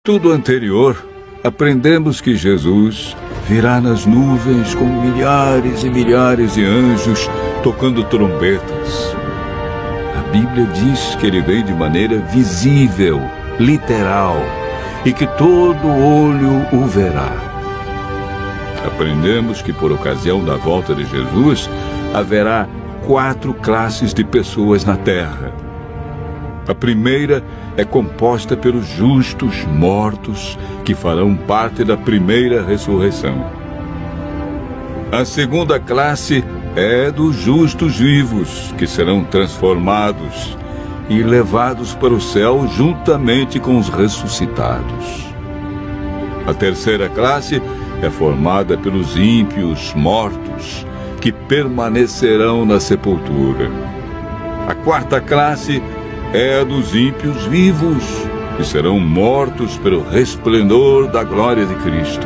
Tudo anterior, aprendemos que Jesus virá nas nuvens com milhares e milhares de anjos tocando trombetas. A Bíblia diz que ele vem de maneira visível, literal, e que todo olho o verá. Aprendemos que por ocasião da volta de Jesus, haverá 4 classes de pessoas na terra. A primeira é composta pelos justos mortos, que farão parte da primeira ressurreição. A segunda classe é dos justos vivos, que serão transformados e levados para o céu juntamente com os ressuscitados. A terceira classe é formada pelos ímpios mortos, que permanecerão na sepultura. A quarta classe é a dos ímpios vivos, que serão mortos pelo resplendor da glória de Cristo.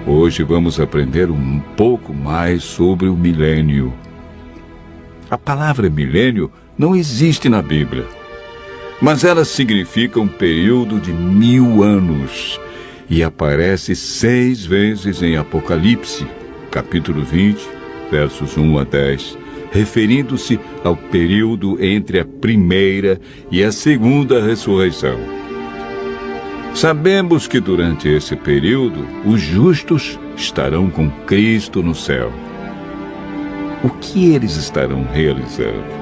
Hoje vamos aprender um pouco mais sobre o milênio. A palavra milênio não existe na Bíblia, mas ela significa um período de 1000 anos e aparece 6 vezes em Apocalipse, capítulo 20, versos 1 a 10, referindo-se ao período entre a primeira e a segunda ressurreição. Sabemos que durante esse período, os justos estarão com Cristo no céu. O que eles estarão realizando?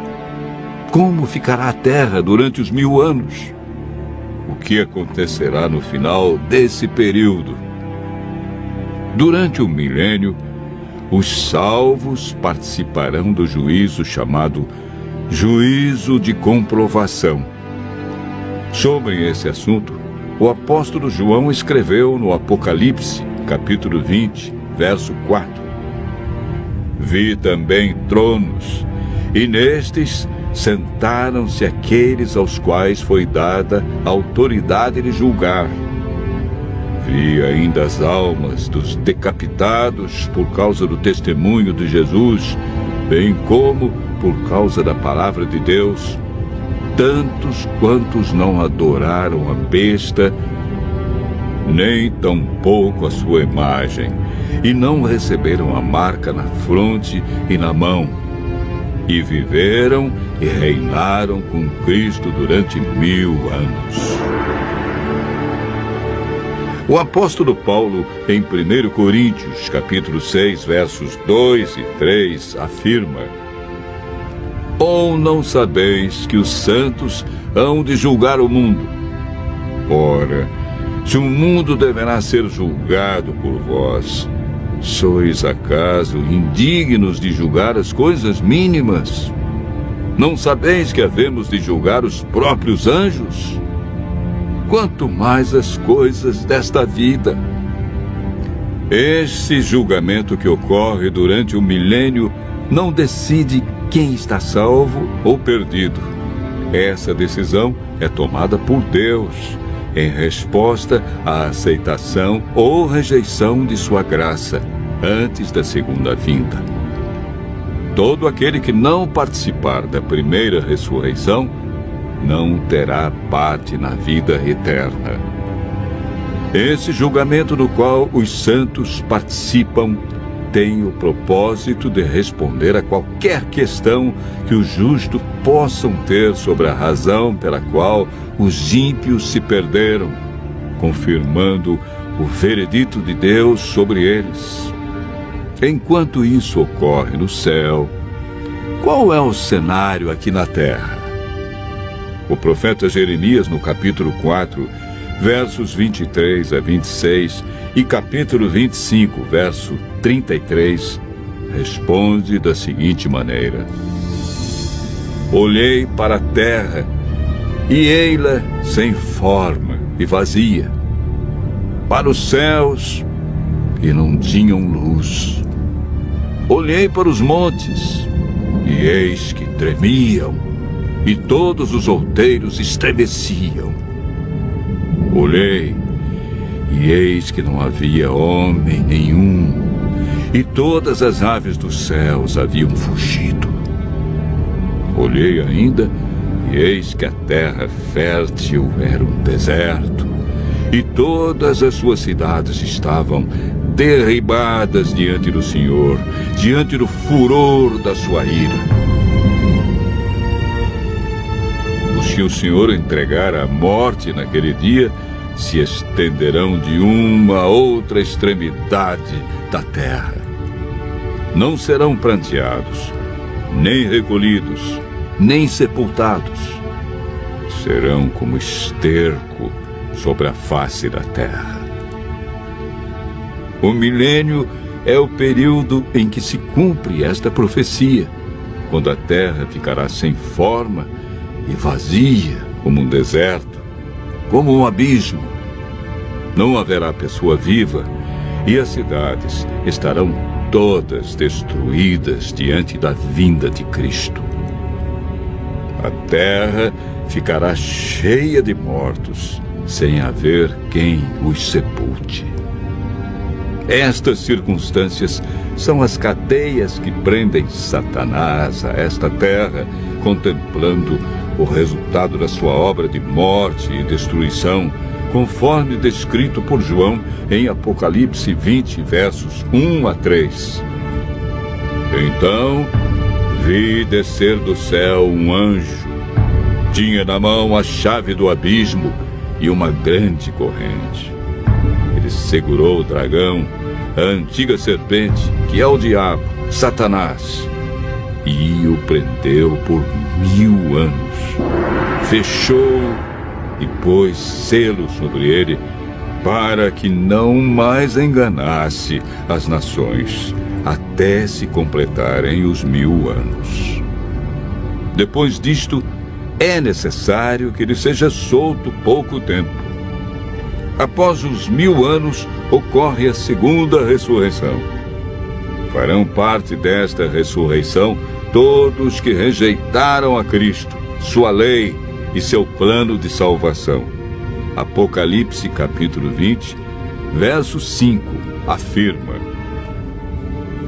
Como ficará a terra durante os 1000 anos? O que acontecerá no final desse período? Durante o milênio, os salvos participarão do juízo chamado juízo de comprovação. Sobre esse assunto, o apóstolo João escreveu no Apocalipse, capítulo 20, verso 4. Vi também tronos, e nestes sentaram-se aqueles aos quais foi dada a autoridade de julgar. Vi ainda as almas dos decapitados por causa do testemunho de Jesus, bem como por causa da palavra de Deus, tantos quantos não adoraram a besta, nem tampouco a sua imagem, e não receberam a marca na fronte e na mão, e viveram e reinaram com Cristo durante 1000 anos. O apóstolo Paulo, em 1 Coríntios, capítulo 6, versos 2 e 3, afirma: Ou não sabeis que os santos hão de julgar o mundo? Ora, se o mundo deverá ser julgado por vós, sois acaso indignos de julgar as coisas mínimas? Não sabeis que havemos de julgar os próprios anjos? Quanto mais as coisas desta vida. Esse julgamento que ocorre durante o milênio não decide quem está salvo ou perdido. Essa decisão é tomada por Deus, em resposta à aceitação ou rejeição de sua graça, antes da segunda vinda. Todo aquele que não participar da primeira ressurreição não terá parte na vida eterna. Esse julgamento no qual os santos participam tem o propósito de responder a qualquer questão que os justos possam ter sobre a razão pela qual os ímpios se perderam, confirmando o veredito de Deus sobre eles. Enquanto isso ocorre no céu, qual é o cenário aqui na terra? O profeta Jeremias, no capítulo 4, versos 23 a 26, e capítulo 25, verso 33, responde da seguinte maneira: Olhei para a terra, e ei-la sem forma e vazia, para os céus, e não tinham luz. Olhei para os montes, e eis que tremiam, e todos os outeiros estremeciam. Olhei, e eis que não havia homem nenhum, e todas as aves dos céus haviam fugido. Olhei ainda, e eis que a terra fértil era um deserto, e todas as suas cidades estavam derribadas diante do Senhor, diante do furor da sua ira. Os que o Senhor entregar à morte naquele dia se estenderão de uma a outra extremidade da terra. Não serão pranteados, nem recolhidos, nem sepultados. Serão como esterco sobre a face da terra. O milênio é o período em que se cumpre esta profecia, quando a terra ficará sem forma e vazia como um deserto, como um abismo. Não haverá pessoa viva e as cidades estarão todas destruídas diante da vinda de Cristo. A terra ficará cheia de mortos, sem haver quem os sepulte. Estas circunstâncias são as cadeias que prendem Satanás a esta terra, contemplando o resultado da sua obra de morte e destruição, conforme descrito por João em Apocalipse 20, versos 1 a 3. Então vi descer do céu um anjo. Tinha na mão a chave do abismo e uma grande corrente. Ele segurou o dragão, a antiga serpente, que é o diabo, Satanás, e o prendeu por 1000 anos. Fechou e pôs selo sobre ele, para que não mais enganasse as nações, até se completarem os 1000 anos. Depois disto, é necessário que ele seja solto pouco tempo. Após os 1000 anos, ocorre a segunda ressurreição. Farão parte desta ressurreição todos que rejeitaram a Cristo, sua lei e seu plano de salvação. Apocalipse capítulo 20, verso 5, afirma: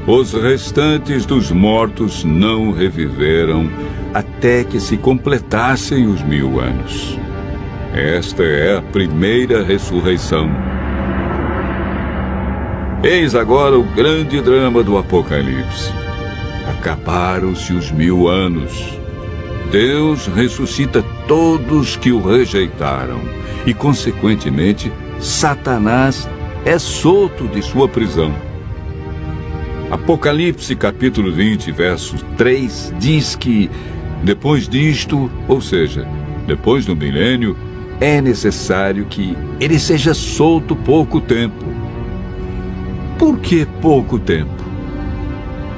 os restantes dos mortos não reviveram até que se completassem os 1000 anos. Esta é a primeira ressurreição. Eis agora o grande drama do Apocalipse. Acabaram-se os 1000 anos. Deus ressuscita todos que o rejeitaram e, consequentemente, Satanás é solto de sua prisão. Apocalipse capítulo 20, verso 3, diz que, depois disto, ou seja, depois do milênio, é necessário que ele seja solto pouco tempo. Por que pouco tempo?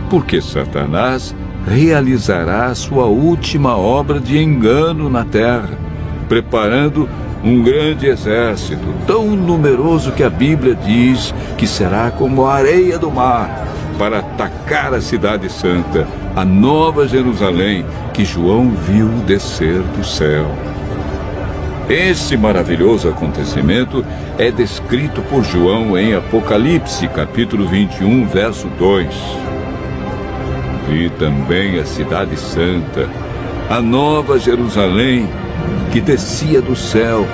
Porque Satanás realizará sua última obra de engano na terra, preparando um grande exército, tão numeroso que a Bíblia diz que será como a areia do mar, para atacar a cidade santa, a nova Jerusalém, que João viu descer do céu. Esse maravilhoso acontecimento é descrito por João em Apocalipse, capítulo 21, verso 2. Vi também a cidade santa, a nova Jerusalém, que descia do céu,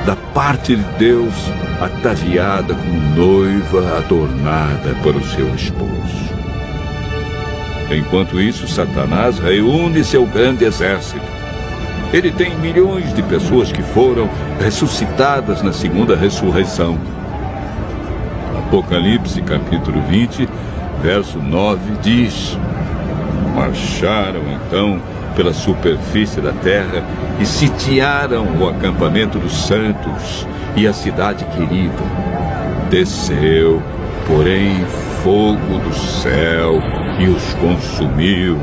da parte de Deus, ataviada como noiva adornada para o seu esposo. Enquanto isso, Satanás reúne seu grande exército. Ele tem milhões de pessoas que foram ressuscitadas na segunda ressurreição. Apocalipse capítulo 20, verso 9 diz: marcharam então pela superfície da terra e sitiaram o acampamento dos santos e a cidade querida. Desceu, porém, fogo do céu e os consumiu.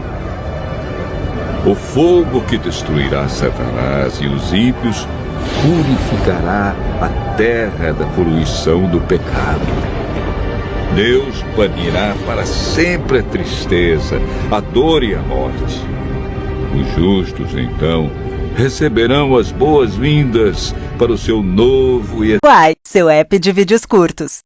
O fogo que destruirá Satanás e os ímpios purificará a terra da poluição do pecado. Deus banirá para sempre a tristeza, a dor e a morte. Os justos, então, receberão as boas-vindas para o seu novo e Uai, seu app de vídeos curtos.